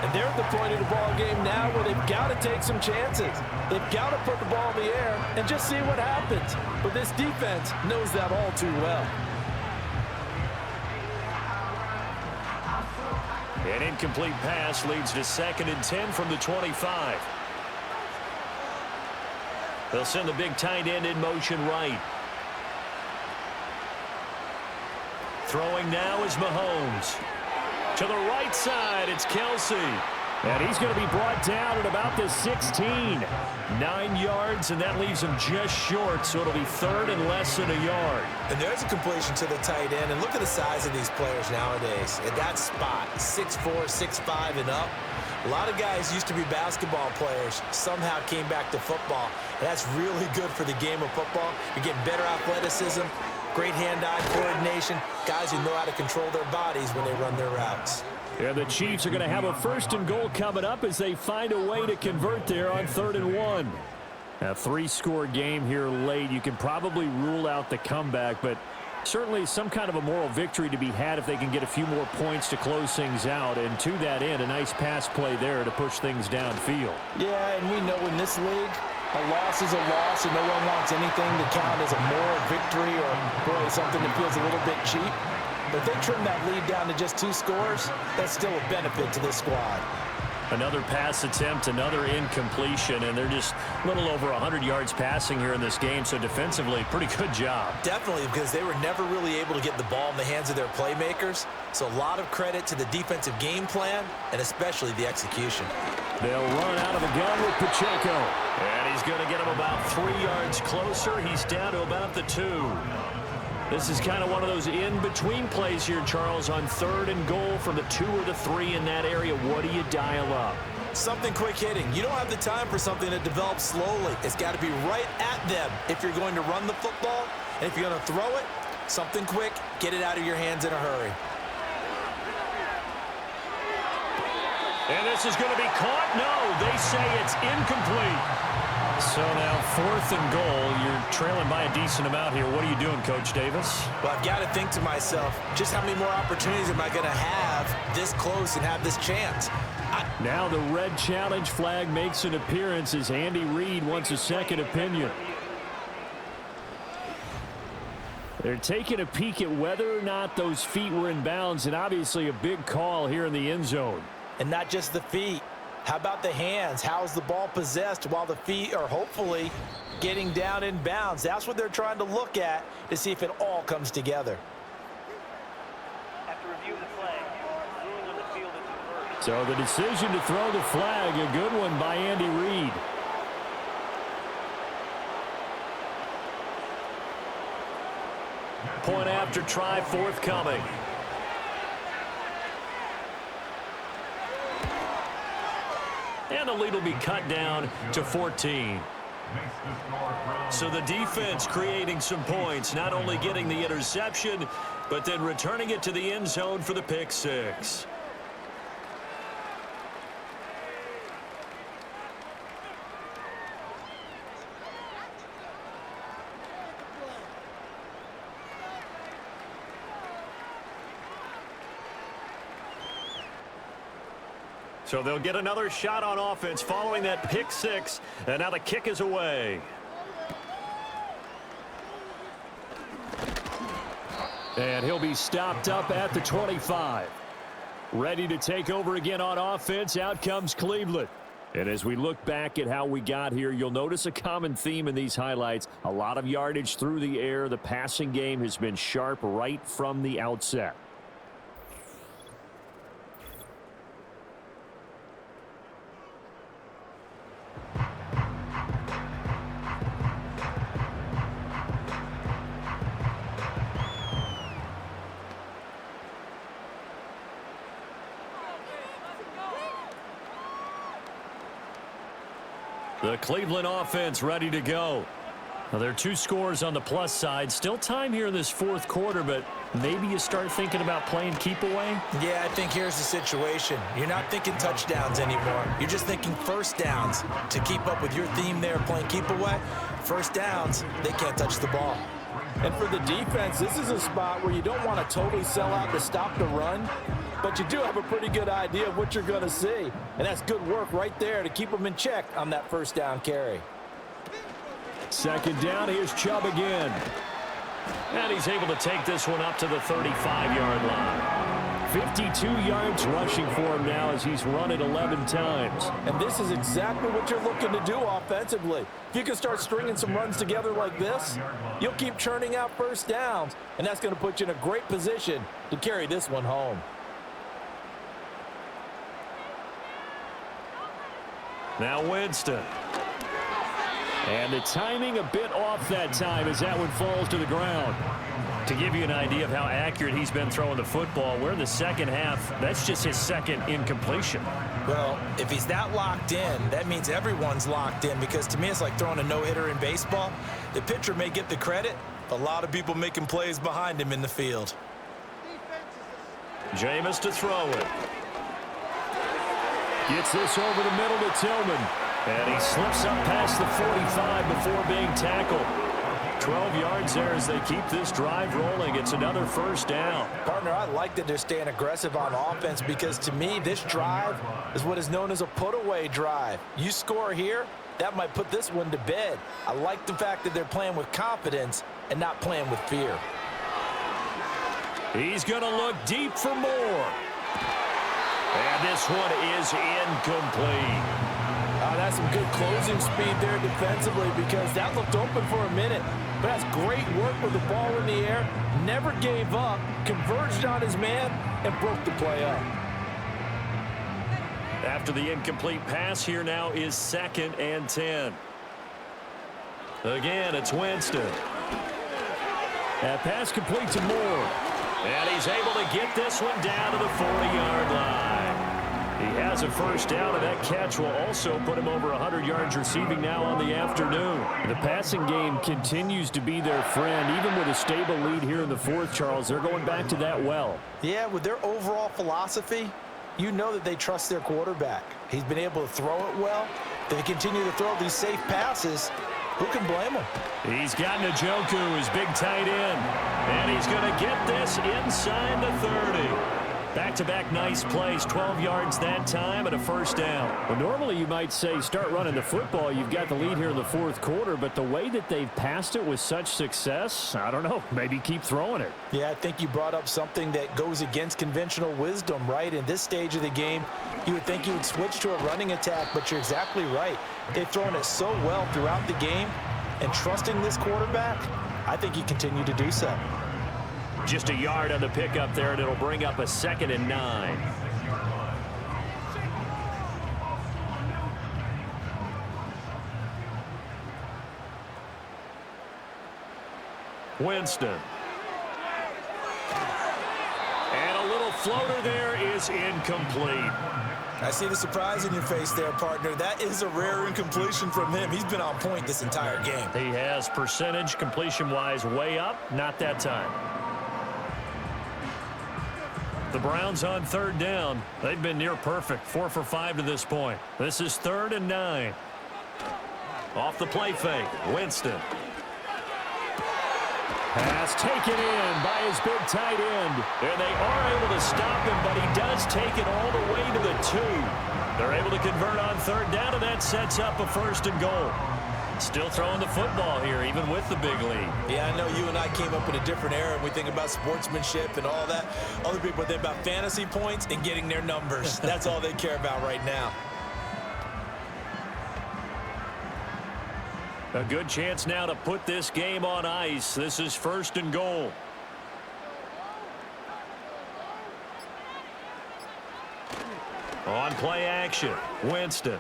And they're at the point of the ball game now where they've got to take some chances. They've got to put the ball in the air and just see what happens. But this defense knows that all too well. An incomplete pass leads to 2nd and 10 from the 25. They'll send the big tight end in motion right. Throwing now is Mahomes. To the right side, it's Kelsey. And he's going to be brought down at about the 16. 9 yards, and that leaves him just short, so it'll be 3rd and less than a yard. And there's a completion to the tight end. And look at the size of these players nowadays. At that spot, 6'4", 6'5", and up. A lot of guys used to be basketball players, somehow came back to football. And that's really good for the game of football. You're getting better athleticism, great hand-eye coordination, guys who know how to control their bodies when they run their routes. Yeah, the Chiefs are going to have a 1st and goal coming up as they find a way to convert there on 3rd and 1. A 3-score game here late. You can probably rule out the comeback, but certainly some kind of a moral victory to be had if they can get a few more points to close things out. And to that end, a nice pass play there to push things downfield. Yeah, and we know in this league, a loss is a loss, and no one wants anything to count as a moral victory or, boy, something that feels a little bit cheap. But if they trim that lead down to just 2 scores, that's still a benefit to this squad. Another pass attempt, another incompletion, and they're just a little over 100 yards passing here in this game, so defensively, pretty good job. Definitely, because they were never really able to get the ball in the hands of their playmakers. So a lot of credit to the defensive game plan, and especially the execution. They'll run out of the gun with Pacheco. And he's going to get him about 3 yards closer. He's down to about the 2. This is kind of one of those in-between plays here, Charles, on 3rd and goal from the 2 or the 3 in that area. What do you dial up? Something quick hitting. You don't have the time for something that develops slowly. It's got to be right at them if you're going to run the football. And if you're going to throw it, something quick, get it out of your hands in a hurry. And this is going to be caught. No, they say it's incomplete. So now 4th and goal. You're trailing by a decent amount here. What are you doing, Coach Davis? Well, I've got to think to myself, just how many more opportunities am I going to have this close and have this chance? Now the red challenge flag makes an appearance as Andy Reid wants a second opinion. They're taking a peek at whether or not those feet were in bounds, and obviously a big call here in the end zone. And not just the feet. How about the hands? How's the ball possessed while the feet are hopefully getting down in bounds? That's what they're trying to look at to see if it all comes together. After reviewing the flag, ruling on the field is reversed. So the decision to throw the flag, a good one by Andy Reid. Point after try forthcoming. And the lead will be cut down to 14. So the defense creating some points, not only getting the interception, but then returning it to the end zone for the pick six. So they'll get another shot on offense following that pick six, and now the kick is away. And he'll be stopped up at the 25. Ready to take over again on offense. Out comes Cleveland. And as we look back at how we got here, you'll notice a common theme in these highlights. A lot of yardage through the air. The passing game has been sharp right from the outset. The Cleveland offense ready to go. Now, there are 2 scores on the plus side. Still time here in this 4th quarter, but maybe you start thinking about playing keep away? Yeah, I think here's the situation. You're not thinking touchdowns anymore. You're just thinking first downs. To keep up with your theme there, playing keep away, first downs, they can't touch the ball. And for the defense, this is a spot where you don't want to totally sell out to stop the run, but you do have a pretty good idea of what you're going to see. And that's good work right there to keep them in check on that first down carry. Second down, here's Chubb again. And he's able to take this one up to the 35-yard line. 52 yards rushing for him now as he's run it 11 times. And this is exactly what you're looking to do offensively. If you can start stringing some runs together like this, you'll keep churning out first downs, and that's going to put you in a great position to carry this one home. Now Winston. And the timing a bit off that time as that one falls to the ground. To give you an idea of how accurate he's been throwing the football, we're in the second half. That's just his second incompletion. Well, if he's that locked in, that means everyone's locked in, because to me it's like throwing a no-hitter in baseball. The pitcher may get the credit, a lot of people making plays behind him in the field. Jameis to throw it. Gets this over the middle to Tillman. And he slips up past the 45 before being tackled. 12 yards there as they keep this drive rolling. It's another first down. Partner, I like that they're staying aggressive on offense, because to me this drive is what is known as a put-away drive. You score here, that might put this one to bed. I like the fact that they're playing with confidence and not playing with fear. He's going to look deep for more. And this one is incomplete. That's some good closing speed there defensively, because that looked open for a minute. But that's great work with the ball in the air. Never gave up, converged on his man, and broke the play up. After the incomplete pass, here now is 2nd and 10. Again, it's Winston. That pass complete to Moore. And he's able to get this one down to the 40-yard line. He has a first down, and that catch will also put him over 100 yards receiving now on the afternoon. The passing game continues to be their friend. Even with a stable lead here in the 4th, Charles, they're going back to that well. Yeah, with their overall philosophy, you know that they trust their quarterback. He's been able to throw it well. They continue to throw these safe passes. Who can blame him? He's got Njoku, his big tight end. And he's going to get this inside the 30. Back-to-back nice plays, 12 yards that time and a first down. Well, normally you might say start running the football. You've got the lead here in the fourth quarter, but the way that they've passed it with such success, I don't know, maybe keep throwing it. Yeah, I think you brought up something that goes against conventional wisdom, right? In this stage of the game, you would think you would switch to a running attack, but you're exactly right. They've thrown it so well throughout the game, and trusting this quarterback, I think you continue to do so. Just a yard on the pickup there, and it'll bring up a 2nd and 9. Winston. And a little floater there is incomplete. I see the surprise in your face there, partner. That is a rare incompletion from him. He's been on point this entire game. He has percentage completion-wise way up, not that time. The Browns on 3rd down. They've been near perfect, 4 for 5 to this point. This is 3rd and 9. Off the play fake, Winston. Pass taken in by his big tight end. And they are able to stop him, but he does take it all the way to the 2. They're able to convert on 3rd down, and that sets up a 1st and goal. Still throwing the football here, even with the big lead. Yeah, I know you and I came up in a different era, and we think about sportsmanship and all that. Other people think about fantasy points and getting their numbers. That's all they care about right now. A good chance now to put this game on ice. This is 1st and goal. On play action, Winston.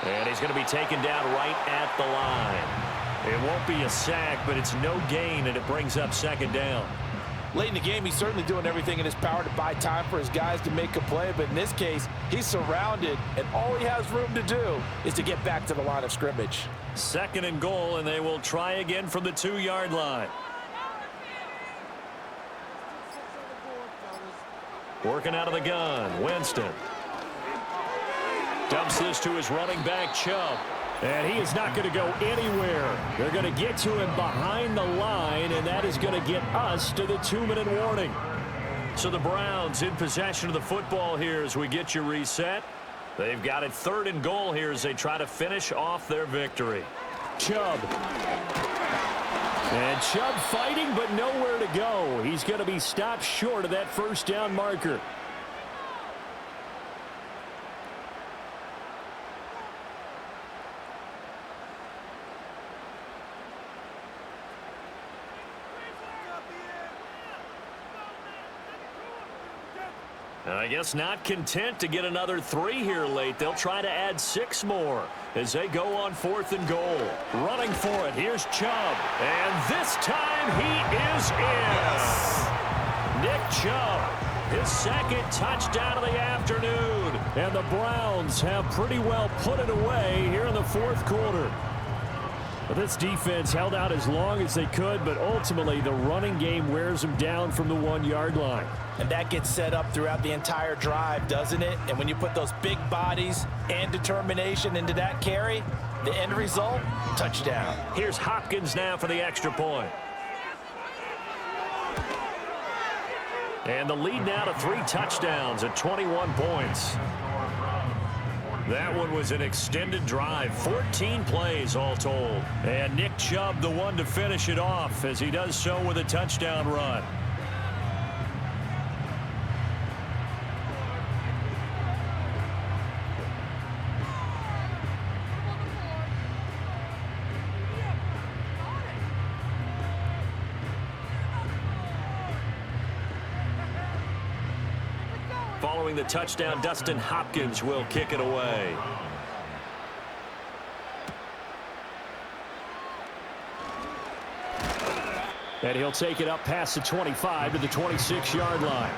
And he's going to be taken down right at the line. It won't be a sack, but it's no gain, and it brings up 2nd down. Late in the game, he's certainly doing everything in his power to buy time for his guys to make a play, but in this case, he's surrounded, and all he has room to do is to get back to the line of scrimmage. 2nd and goal, and they will try again from the 2-yard line. Working out of the gun, Winston. Dumps this to his running back, Chubb. And he is not going to go anywhere. They're going to get to him behind the line, and that is going to get us to the 2-minute warning. So the Browns in possession of the football here as we get you reset. They've got it 3rd and goal here as they try to finish off their victory. Chubb. And Chubb fighting, but nowhere to go. He's going to be stopped short of that 1st down marker. I guess not content to get another 3 here late. They'll try to add 6 more as they go on 4th and goal. Running for it. Here's Chubb. And this time he is in. Yes. Nick Chubb, his 2nd touchdown of the afternoon. And the Browns have pretty well put it away here in the 4th quarter. But this defense held out as long as they could, but ultimately the running game wears them down from the 1-yard line. And that gets set up throughout the entire drive, doesn't it? And when you put those big bodies and determination into that carry, the end result, touchdown. Here's Hopkins now for the extra point. And the lead now to 3 touchdowns at 21 points. That one was an extended drive, 14 plays all told. And Nick Chubb the one to finish it off as he does so with a touchdown run. Following the touchdown, Dustin Hopkins will kick it away. And he'll take it up past the 25 to the 26-yard line.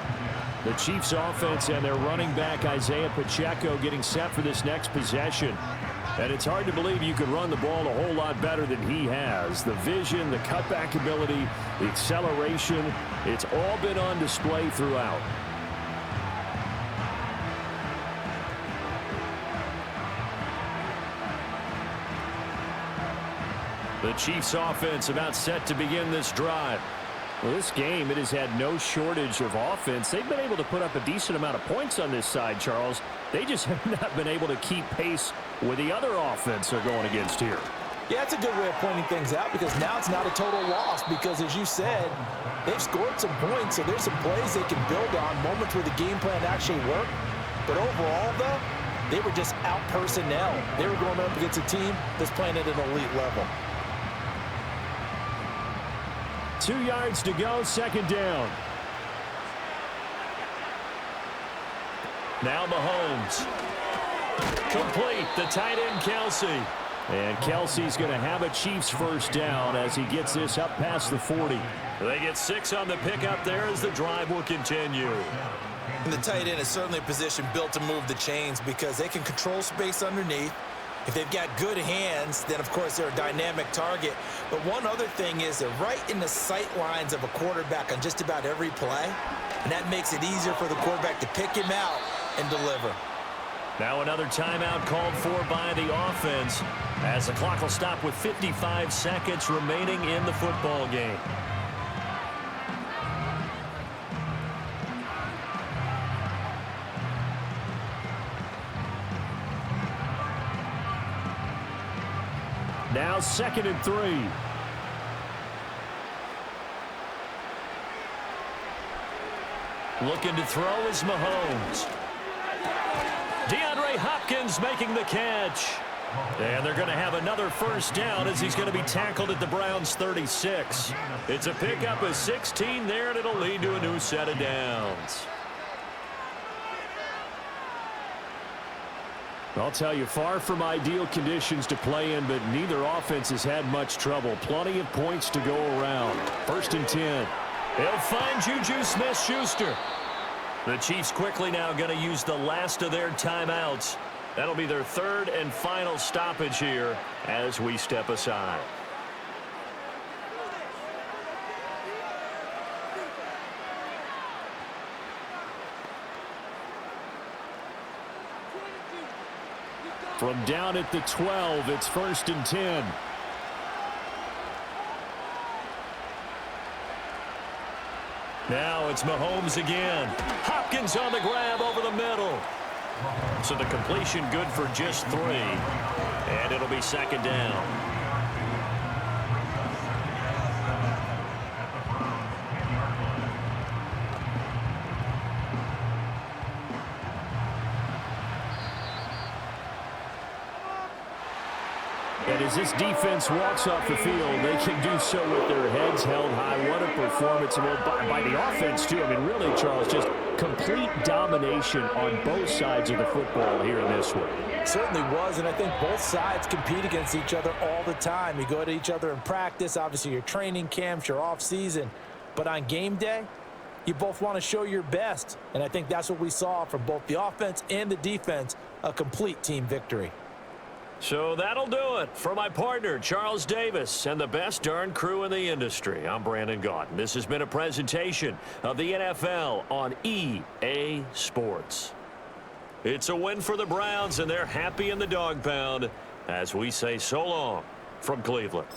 The Chiefs offense and their running back Isaiah Pacheco getting set for this next possession. And it's hard to believe you could run the ball a whole lot better than he has. The vision, the cutback ability, the acceleration, it's all been on display throughout. The Chiefs offense about set to begin this drive. Well, this game, it has had no shortage of offense. They've been able to put up a decent amount of points on this side, Charles. They just have not been able to keep pace with the other offense they're going against here. Yeah, that's a good way of pointing things out because now it's not a total loss because, as you said, they've scored some points, so there's some plays they can build on, moments where the game plan actually worked. But overall, though, they were just out-personnel. They were going up against a team that's playing at an elite level. 2 yards to go, second down. Now Mahomes. Complete, the tight end Kelsey. And Kelsey's going to have a Chiefs first down as he gets this up past the 40. They get 6 on the pickup there as the drive will continue. And the tight end is certainly a position built to move the chains because they can control space underneath. If they've got good hands, then, of course, they're a dynamic target. But one other thing is they're right in the sight lines of a quarterback on just about every play, and that makes it easier for the quarterback to pick him out and deliver. Now another timeout called for by the offense as the clock will stop with 55 seconds remaining in the football game. Now 2nd and 3. Looking to throw is Mahomes. DeAndre Hopkins making the catch. And they're going to have another first down as he's going to be tackled at the Browns' 36. It's a pickup of 16 there, and it'll lead to a new set of downs. I'll tell you, far from ideal conditions to play in, but neither offense has had much trouble. Plenty of points to go around. 1st and 10. They'll find Juju Smith-Schuster. The Chiefs quickly now going to use the last of their timeouts. That'll be their 3rd and final stoppage here as we step aside. From down at the 12, it's 1st and 10. Now it's Mahomes again. Hopkins on the grab over the middle. So the completion good for just 3. And it'll be 2nd down. And as this defense walks off the field, they can do so with their heads held high. What a performance by the offense, too. I mean, really, Charles, just complete domination on both sides of the football here in this one. It certainly was, and I think both sides compete against each other all the time. You go at each other in practice, obviously your training camps, your off-season. But on game day, you both want to show your best. And I think that's what we saw from both the offense and the defense, a complete team victory. So that'll do it for my partner, Charles Davis, and the best darn crew in the industry. I'm Brandon Gaunt. This has been a presentation of the NFL on EA Sports. It's a win for the Browns, and they're happy in the dog pound as we say so long from Cleveland.